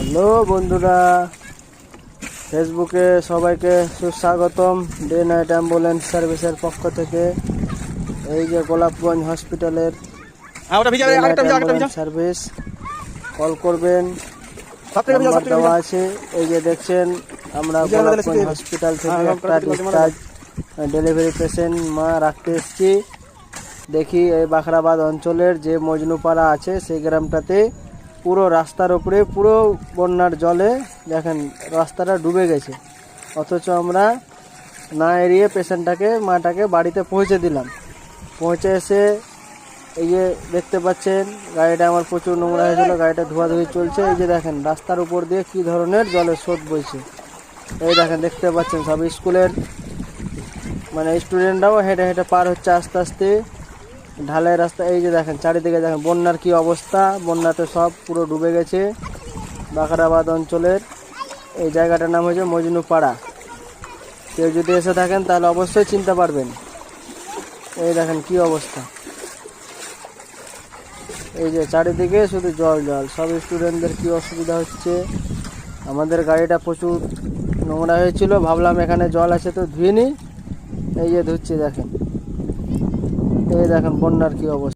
Hello বন্ধুরা, ফেসবুকে সবাইকে সুস্বাগতম। ডে নাইট অ্যাম্বুলেন্স সার্ভিসের পক্ষ থেকে এই যে গোলাপগঞ্জ হসপিটালের সার্ভিস, কল করবেন, নাম্বার দেওয়া আছে। এই যে দেখছেন, আমরা গোলাপগঞ্জ হসপিটাল থেকে একটা ডিসচার্জ ডেলিভারি পেশেন্ট মা রাখতে এসেছি। দেখি এই বাখরাবাদ অঞ্চলের যে মজনুপাড়া আছে সেই গ্রামটাতে পুরো রাস্তার উপরে পুরো বন্যার জলে দেখেন রাস্তাটা ডুবে গেছে, অথচ আমরা না এড়িয়ে পেশেন্টটাকে মাটাকে বাড়িতে পৌঁছে দিলাম। পৌঁছে এসে এই যে দেখতে পাচ্ছেন গাড়িটা আমার প্রচুর নোংরা হয়েছিল, গাড়িটা ধোয়াধুয়ি চলছে। এই যে দেখেন রাস্তার উপর দিয়ে কী ধরনের জলের স্রোত বইছে। এই দেখেন দেখতে পাচ্ছেন সব স্কুলের মানে স্টুডেন্টরাও হেঁটে হেঁটে পার হচ্ছে আস্তে আস্তে ঢালাই রাস্তা। এই যে দেখেন চারিদিকে দেখেন বন্যার কি অবস্থা, বন্যাতে সব পুরো ডুবে গেছে। বাখরাবাদ অঞ্চলের এই জায়গাটার নাম হচ্ছে মজনুপাড়া। কেউ যদি এসে থাকেন তাহলে অবশ্যই চিনতে পারবেন। এই দেখেন কি অবস্থা, এই যে চারিদিকে শুধু জল জল। সব স্টুডেন্টদের কি অসুবিধা হচ্ছে। আমাদের গাড়িটা প্রচুর নোংরা হয়েছিল, ভাবলাম এখানে জল আছে তো ধুয়ে নিই। এই যে ধুচ্ছি, দেখেন এই দেখেন বন্যার কি অবস্থা।